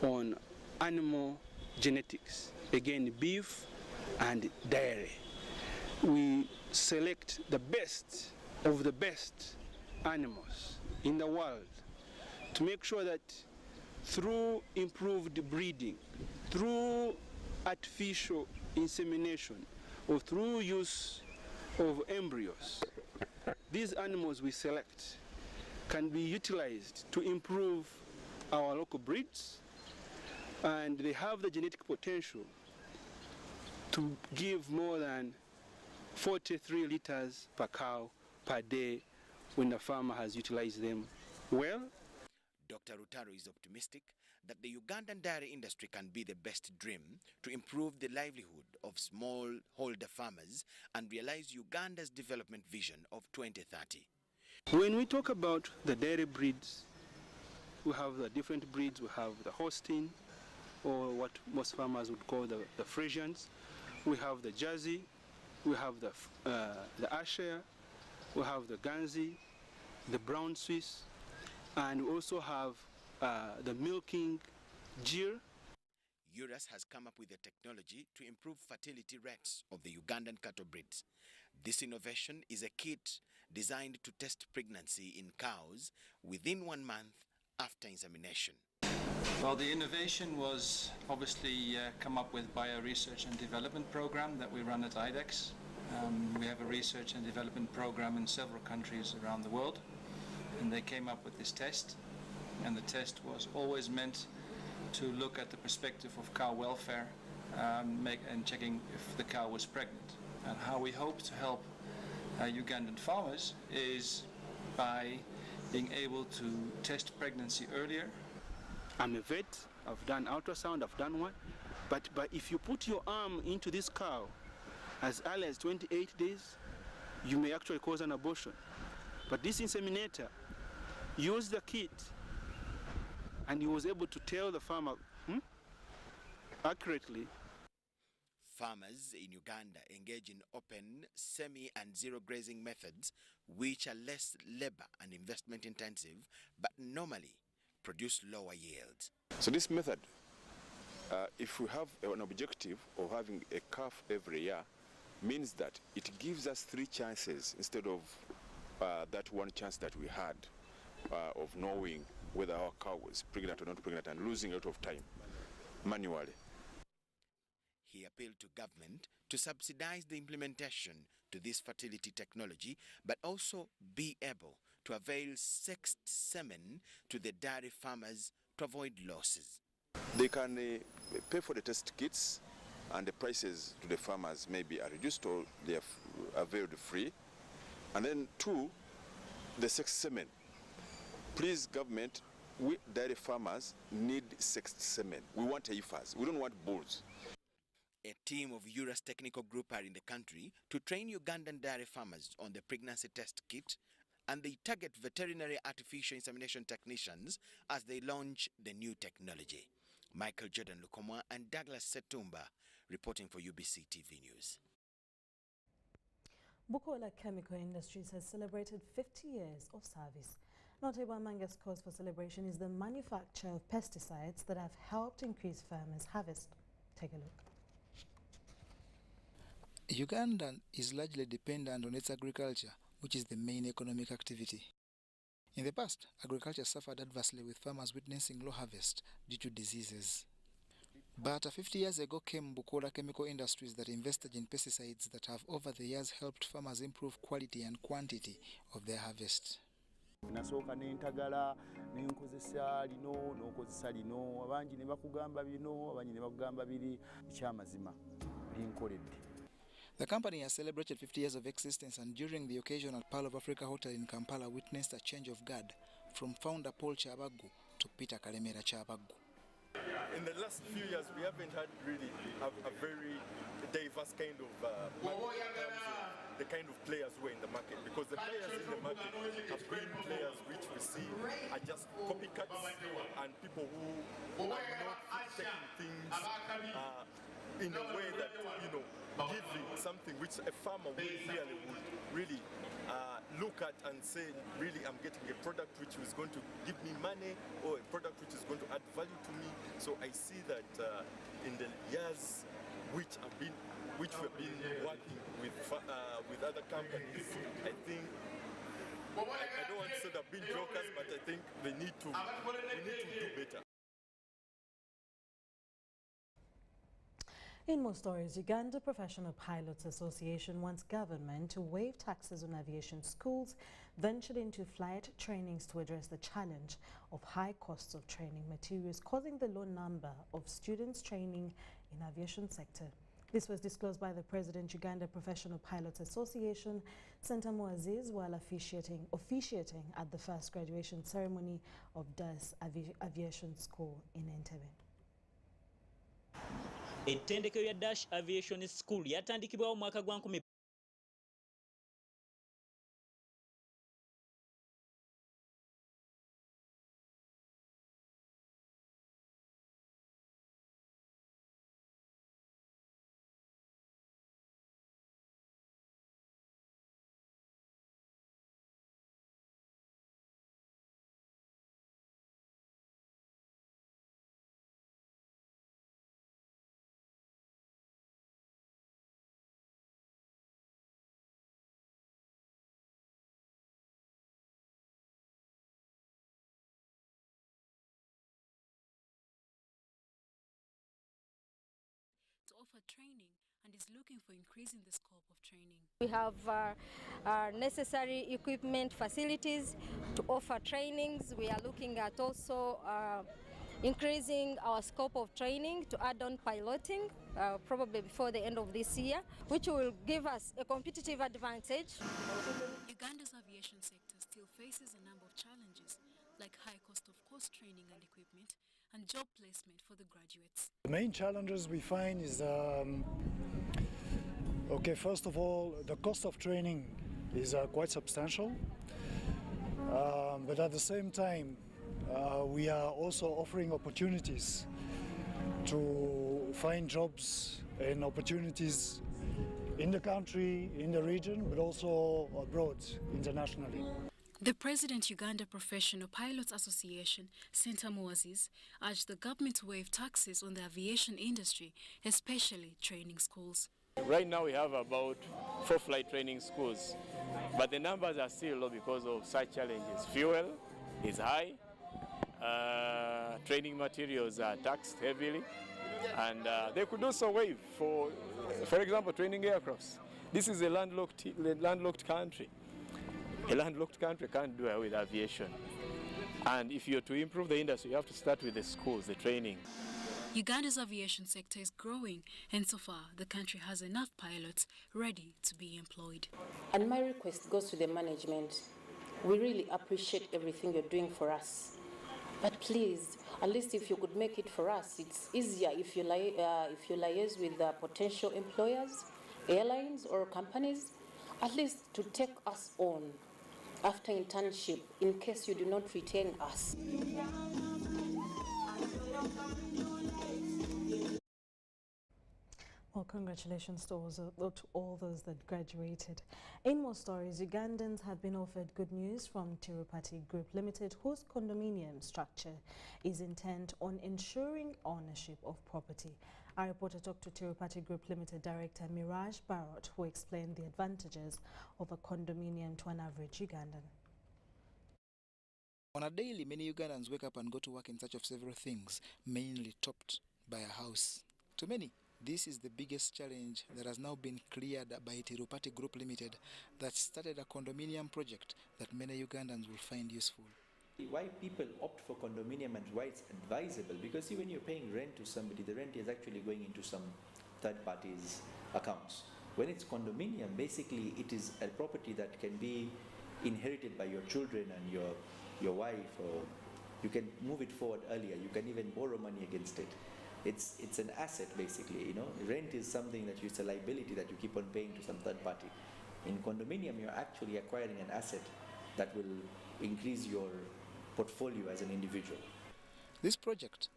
on animal genetics, again beef and dairy, we select the best of the best animals in the world to make sure that through improved breeding, through artificial insemination, or through use of embryos, these animals we select can be utilized to improve our local breeds, and they have the genetic potential to give more than 43 liters per cow per day when the farmer has utilized them well. Dr. Rutaro is optimistic that the Ugandan dairy industry can be the best dream to improve the livelihood of smallholder farmers and realize Uganda's development vision of 2030. When we talk about the dairy breeds, we have the different breeds. We have the Holstein, or what most farmers would call the Frisians. We have the Jersey, we have the Ayrshire, we have the Guernsey, the Brown Swiss, and we also have the milking Gyr. URAS has come up with a technology to improve fertility rates of the Ugandan cattle breeds. This innovation is a kit designed to test pregnancy in cows within 1 month after insemination. Well, the innovation was obviously come up with by a research and development program that we run at IDEX. We have a research and development program in several countries around the world, and they came up with this test, and the test was always meant to look at the perspective of cow welfare and checking if the cow was pregnant. And how we hope to help Ugandan farmers is by being able to test pregnancy earlier. I'm a vet, I've done ultrasound, I've done one, but if you put your arm into this cow as early as 28 days, you may actually cause an abortion. But this inseminator used the kit, and he was able to tell the farmer accurately. Farmers in Uganda engage in open, semi and zero grazing methods which are less labor and investment intensive but normally produce lower yields. So this method, if we have an objective of having a calf every year, means that it gives us 3 chances instead of that 1 chance that we had of knowing whether our cow was pregnant or not pregnant and losing a lot of time manually. He appealed to government to subsidize the implementation to this fertility technology, but also be able to avail sexed semen to the dairy farmers to avoid losses. They can pay for the test kits, and the prices to the farmers maybe are reduced or they are availed free. And then 2, the sexed semen. Please, government, we dairy farmers need sexed semen. We want heifers. We don't want bulls. A team of URAS technical group are in the country to train Ugandan dairy farmers on the pregnancy test kit, and they target veterinary artificial insemination technicians as they launch the new technology. Michael Jordan Lukomwa and Douglas Setumba reporting for UBC TV News. Bukola Chemical Industries has celebrated 50 years of service. Notable among its cause for celebration is the manufacture of pesticides that have helped increase farmers' harvest. Take a look. Uganda is largely dependent on its agriculture, which is the main economic activity. In the past, agriculture suffered adversely, with farmers witnessing low harvest due to diseases. But 50 years ago came Bukola Chemical Industries that invested in pesticides that have over the years helped farmers improve quality and quantity of their harvest. Nasooka n'entagala n'enkozesa lino n'okozesa lino, abangi ne bakugamba bino, abangi ne bakugamba biri, kyamazima linkoledde. The company has celebrated 50 years of existence, and during the occasion at Pearl of Africa Hotel in Kampala witnessed a change of guard from founder Paul Kyabagu to Peter Kalemera Kyabagu. In the last few years, we haven't had really a very diverse kind of market in terms of the kind of players who are in the market, because the players in the market have been players which we see are just copycats and people who are not taking things in a way that, you know, giving something which a farmer would really look at and say, really, I'm getting a product which is going to give me money, or a product which is going to add value to me. So I see that in the years which we have been working with other companies, I think, I don't want to say they've been jokers, but I think we need to do better. In more stories, Uganda Professional Pilots Association wants government to waive taxes on aviation schools, ventured into flight trainings to address the challenge of high costs of training materials causing the low number of students training in aviation sector. This was disclosed by the President, Uganda Professional Pilots Association, Santa Muaziz, while officiating at the first graduation ceremony of DAS Aviation School in Entebbe. Ettendekero ya Dash Aviation School yatandikibwawo mwaka gwa 10 to offer training and is looking for increasing the scope of training. We have necessary equipment facilities to offer trainings. We are looking at also increasing our scope of training to add on piloting, probably before the end of this year, which will give us a competitive advantage. Uganda's aviation sector still faces a number of challenges, like high cost of course training and equipment, and job placement for the graduates. The main challenges we find is, okay, first of all, the cost of training is quite substantial, but at the same time, we are also offering opportunities to find jobs and opportunities in the country, in the region, but also abroad, internationally. The President, Uganda Professional Pilots Association, Santa Muaziz, urged the government to waive taxes on the aviation industry, especially training schools. Right now we have about 4 flight training schools, but the numbers are still low because of such challenges. Fuel is high, training materials are taxed heavily, and they could also waive for example, training aircrafts. This is a landlocked country. A landlocked country can't do away with aviation. And if you're to improve the industry, you have to start with the schools, the training. Uganda's aviation sector is growing, and so far the country has enough pilots ready to be employed. And my request goes to the management. We really appreciate everything you're doing for us. But please, at least if you could make it for us, it's easier if you liaise with potential employers, airlines or companies, at least to take us on after internship in case you do not retain us. Well, congratulations to all those that graduated. In more stories, Ugandans have been offered good news from Tirupati Group Limited, whose condominium structure is intent on ensuring ownership of property. Our reporter talked to Tirupati Group Limited Director Miraj Barot, who explained the advantages of a condominium to an average Ugandan. On a daily, many Ugandans wake up and go to work in search of several things, mainly topped by a house. To many, this is the biggest challenge that has now been cleared by Tirupati Group Limited that started a condominium project that many Ugandans will find useful. Why people opt for condominium and why it's advisable, because see, when you're paying rent to somebody, the rent is actually going into some third party's accounts. When it's condominium, basically it is a property that can be inherited by your children and your wife, or you can move it forward earlier. You can even borrow money against it. It's an asset basically, you know. Rent is something that it's a liability that you keep on paying to some third party. In condominium, you're actually acquiring an asset that will increase your portfolio as an individual. This project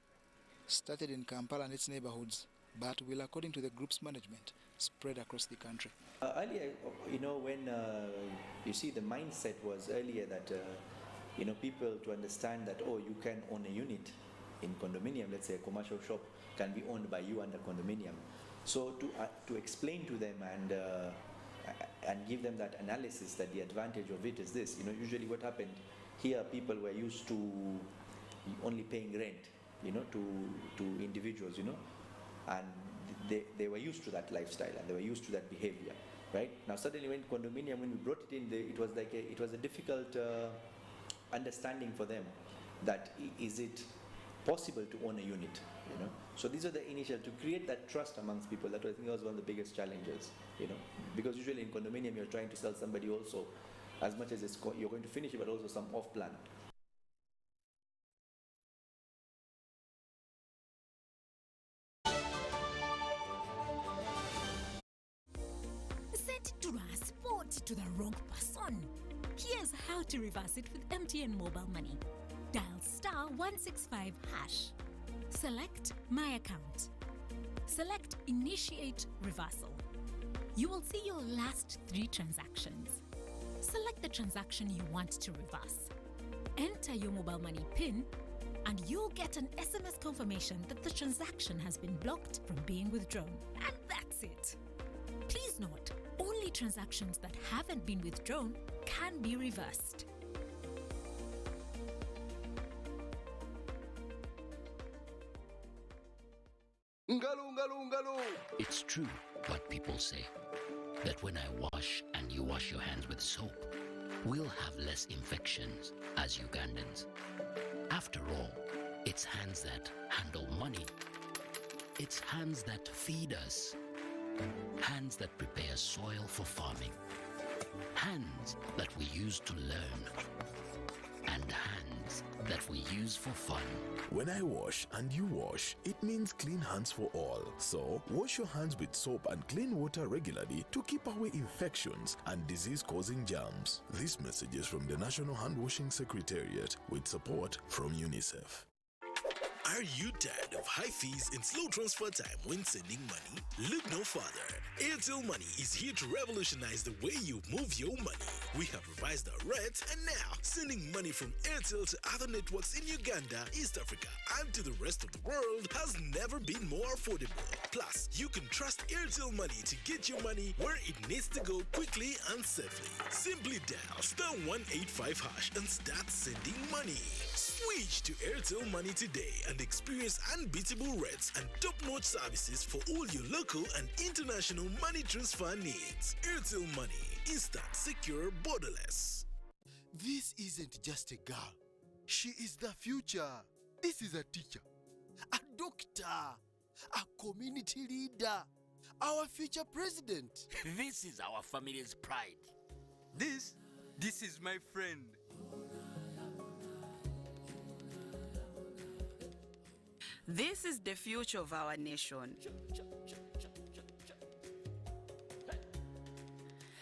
started in Kampala and its neighborhoods but will, according to the group's management, spread across the country. Earlier, when you see the mindset was earlier that, people to understand that, oh, you can own a unit in condominium, let's say a commercial shop can be owned by you under condominium. So to explain to them and give them that analysis that the advantage of it is this, usually what happened here, people were used to only paying rent, to individuals, and they were used to that lifestyle and they were used to that behavior, right? Now suddenly when condominium, when we brought it in, it was a difficult understanding for them that is it possible to own a unit, So these are the initial, to create that trust amongst people. That I think was one of the biggest challenges, because usually in condominium you're trying to sell somebody also, as much as you're going to finish it, but also some off plan. Send transport to the wrong person. Here's how to reverse it with MTN Mobile Money. Dial *165#. Select My Account. Select Initiate Reversal. You will see your last 3 transactions. Select the transaction you want to reverse. Enter your mobile money PIN and you'll get an SMS confirmation that the transaction has been blocked from being withdrawn. And that's it. Please note, only transactions that haven't been withdrawn can be reversed. It's true what people say, that when I wash and you wash your hands with soap, we'll have less infections as Ugandans. After all, it's hands that handle money. It's hands that feed us. Hands that prepare soil for farming. Hands that we use to learn. And hands that we use for fun. When I wash and you wash, it means clean hands for all. So, wash your hands with soap and clean water regularly to keep away infections and disease-causing germs. This message is from the National Hand Washing Secretariat with support from UNICEF. Are you tired of high fees and slow transfer time when sending money? Look no further. Airtel Money is here to revolutionize the way you move your money. We have revised our rates, and now sending money from Airtel to other networks in Uganda, East Africa, and to the rest of the world has never been more affordable. Plus, you can trust Airtel Money to get your money where it needs to go quickly and safely. Simply dial *185# and start sending money. Switch to Airtel Money today and experience unbeatable rates and top-notch services for all your local and international money transfer needs. Airtel Money. Instant, secure, borderless. This isn't just a girl. She is the future. This is a teacher, a doctor, a community leader, our future president. This is our family's pride. This is my friend. This is the future of our nation.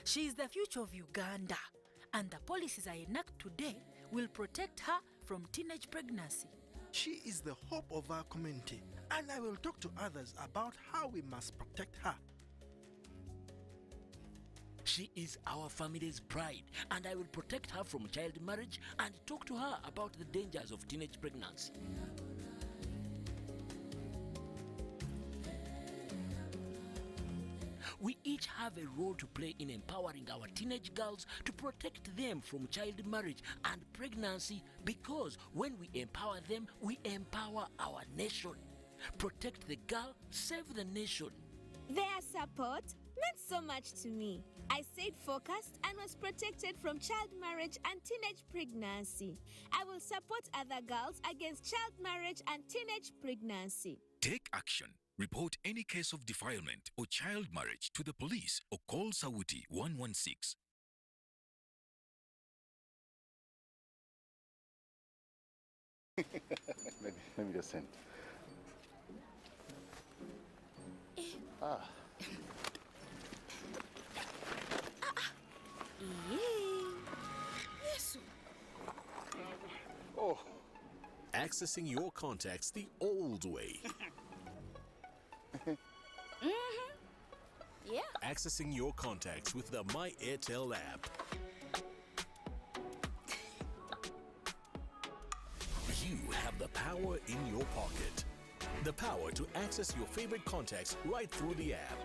She is the future of Uganda, and the policies I enact today will protect her from teenage pregnancy. She is the hope of our community, and I will talk to others about how we must protect her. She is our family's pride, and I will protect her from child marriage and talk to her about the dangers of teenage pregnancy. We each have a role to play in empowering our teenage girls to protect them from child marriage and pregnancy, because when we empower them, we empower our nation. Protect the girl, save the nation. Their support meant so much to me. I stayed focused and was protected from child marriage and teenage pregnancy. I will support other girls against child marriage and teenage pregnancy. Take action. Report any case of defilement or child marriage to the police or call Sawuti 116. let me just send. Yes. Oh. Accessing your contacts the old way. accessing your contacts with the My Airtel app. You have the power in your pocket. The power to access your favorite contacts right through the app.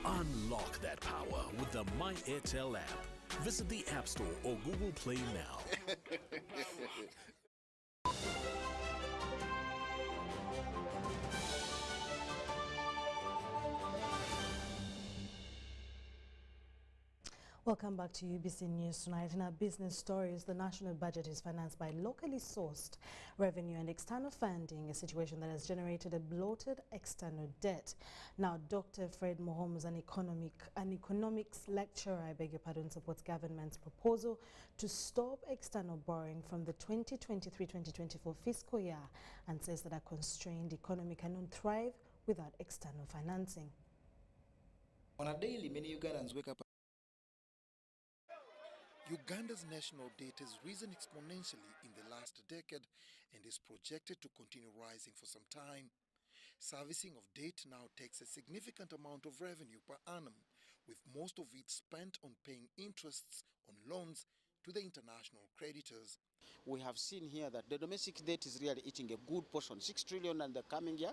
Unlock that power with the My Airtel app. Visit the App Store or Google Play now. Welcome back to UBC News Tonight. In our business stories, the national budget is financed by locally sourced revenue and external funding, a situation that has generated a bloated external debt. Now, Dr. Fred Mohomes, an economics lecturer, supports government's proposal to stop external borrowing from the 2023-2024 fiscal year and says that a constrained economy cannot thrive without external financing. On a daily, many Ugandans wake up. Uganda's national debt has risen exponentially in the last decade and is projected to continue rising for some time. Servicing of debt now takes a significant amount of revenue per annum, with most of it spent on paying interests on loans to the international creditors. We have seen here that the domestic debt is really eating a good portion, 6 trillion in the coming year.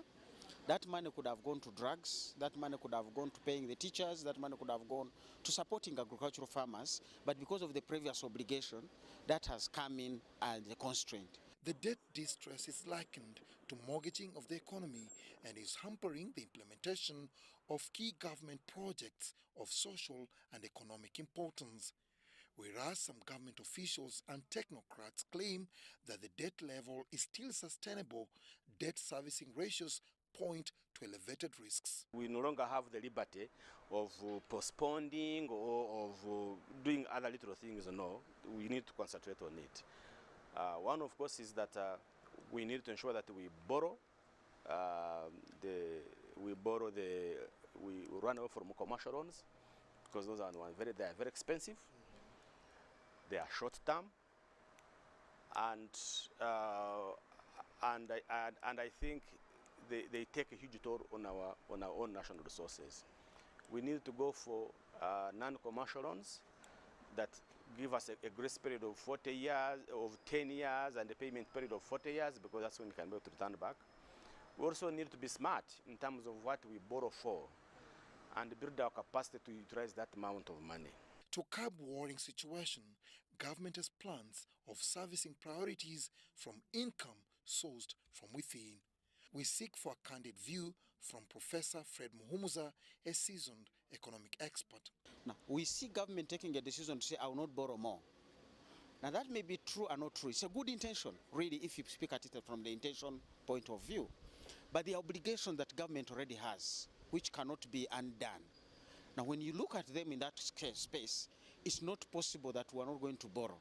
That money could have gone to drugs, that money could have gone to paying the teachers, that money could have gone to supporting agricultural farmers, but because of the previous obligation, that has come in as a constraint. The debt distress is likened to mortgaging of the economy and is hampering the implementation of key government projects of social and economic importance. Whereas some government officials and technocrats claim that the debt level is still sustainable, debt servicing ratios point to elevated risks. We no longer have the liberty of postponing or of doing other little things. No, we need to concentrate on it. One, of course, is that we need to ensure that we borrow. We run away from commercial loans because those are they are very expensive. They are short term, and I think they take a huge toll on our own national resources. We need to go for non-commercial loans that give us a grace period of 40 years, of 10 years, and a payment period of 40 years, because that's when we can be able to return back. We also need to be smart in terms of what we borrow for and build our capacity to utilize that amount of money. To curb worrying situation, government has plans of servicing priorities from income sourced from within. We seek for a candid view from Professor Fred Muhumuza, a seasoned economic expert. Now, we see government taking a decision to say, I will not borrow more. Now, that may be true or not true. It's a good intention, really, if you speak at it from the intention point of view. But the obligation that government already has, which cannot be undone. Now, when you look at them in that space, it's not possible that we are not going to borrow.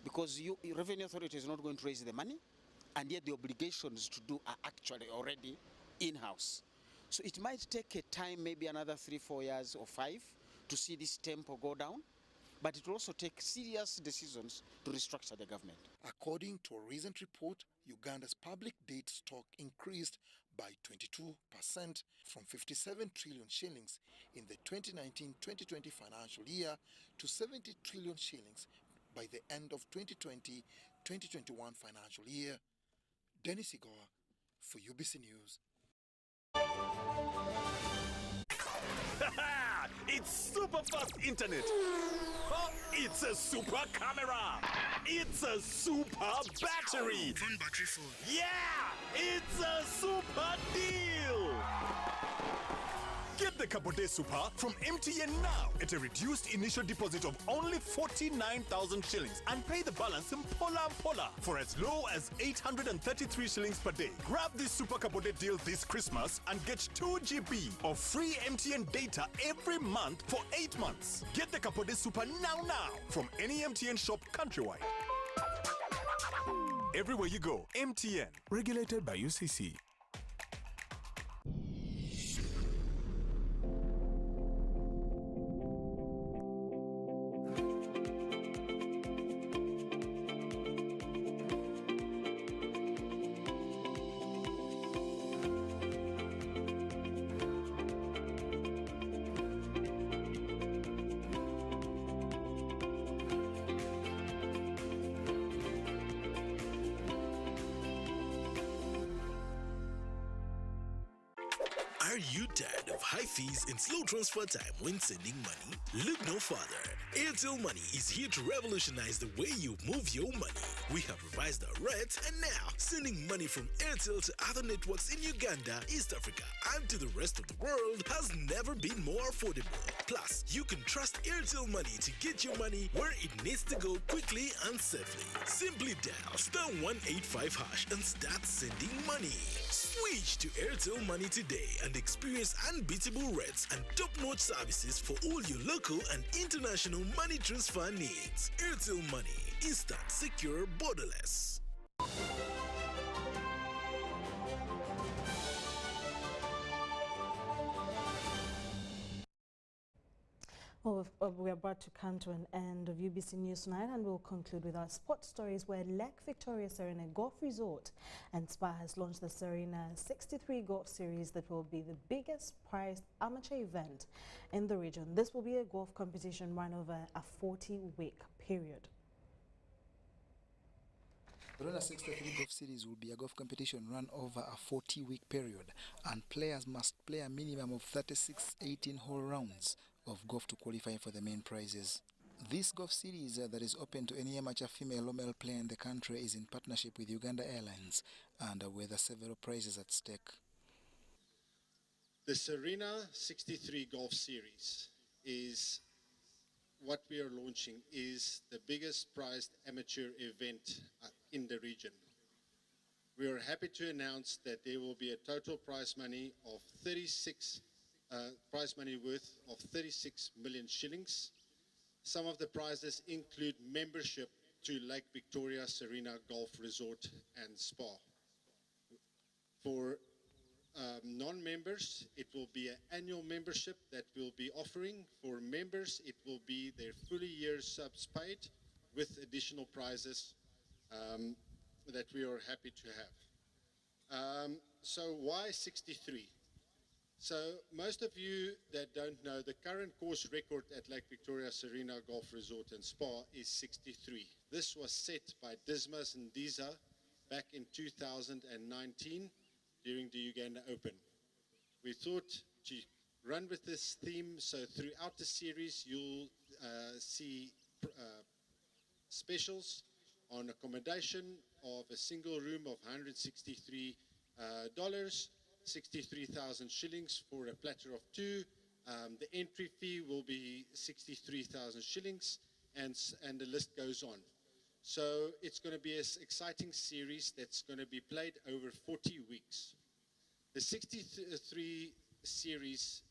Because Revenue Authority is not going to raise the money, and yet the obligations to do are actually already in-house. So it might take a time, maybe another 3-4 years or 5, to see this tempo go down, but it will also take serious decisions to restructure the government. According to a recent report, Uganda's public debt stock increased by 22% from 57 trillion shillings in the 2019-2020 financial year to 70 trillion shillings by the end of 2020-2021 financial year. Dennis Igoa for UBC News. It's super fast internet. Oh, it's a super camera. It's a super battery. Phone battery full. Yeah, it's a super deal. Get the Capote Super from MTN now at a reduced initial deposit of only 49,000 shillings and pay the balance in Pola for as low as 833 shillings per day. Grab this Super Capote deal this Christmas and get 2 GB of free MTN data every month for 8 months. Get the Capote Super now from any MTN shop countrywide. Everywhere you go, MTN. Regulated by UCC. high fees and slow transfer time when sending money? Look no further. Airtel Money is here to revolutionize the way you move your money. We have revised our rates, and now sending money from Airtel to other networks in Uganda, East Africa, and to the rest of the world has never been more affordable. Plus, you can trust Airtel Money to get your money where it needs to go quickly and safely. Simply dial *185# and start sending money. Switch to Airtel Money today and experience unbeatable rates and top-notch services for all your local and international money transfer needs. Airtel Money. Instant, secure, borderless. Well, we're about to come to an end of UBC News Tonight, and we'll conclude with our sports stories, where Lake Victoria Serena Golf Resort and Spa has launched the Serena 63 Golf Series that will be the biggest priced amateur event in the region. This will be a golf competition run over a 40-week period. The Serena 63 Golf Series will be a golf competition run over a 40-week period, and players must play a minimum of 36 18-hole rounds of golf to qualify for the main prizes. This golf series that is open to any amateur female or male player in the country is in partnership with Uganda Airlines, and with several prizes at stake. The Serena 63 Golf Series is what we are launching, is the biggest prized amateur event in the region. We are happy to announce that there will be a total prize money of worth of 36 million shillings. Some of the prizes include membership to Lake Victoria Serena Golf Resort and Spa. For non-members, it will be an annual membership that we'll be offering. For members, it will be their fully year subs paid with additional prizes that we are happy to have. So why 63? So most of you that don't know, the current course record at Lake Victoria Serena Golf Resort and Spa is 63. This was set by Dismas and Diza back in 2019 during the Uganda Open. We thought to run with this theme, so throughout the series you'll see specials on accommodation of a single room of $163, 63,000 shillings for a platter of two. The entry fee will be 63,000 shillings, and the list goes on. So it's going to be an exciting series that's going to be played over 40 weeks. The 63 series,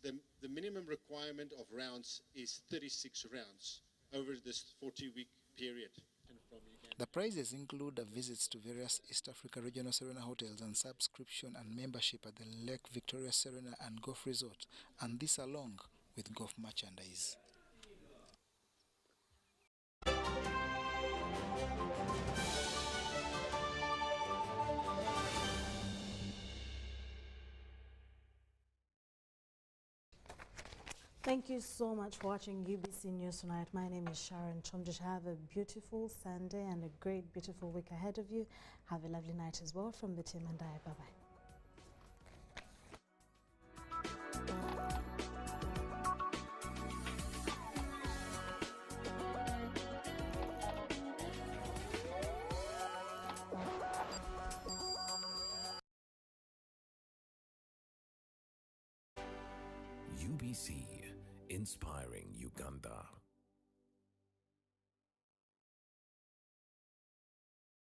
the minimum requirement of rounds is 36 rounds over this 40-week period. The prizes include visits to various East Africa regional Serena hotels and subscription and membership at the Lake Victoria Serena and Golf Resort, and this along with golf merchandise. Thank you so much for watching UBC News Tonight. My name is Sharon Kyomugisha. Have a beautiful Sunday and a great, beautiful week ahead of you. Have a lovely night as well from the team and I. Bye-bye. UBC, inspiring Uganda.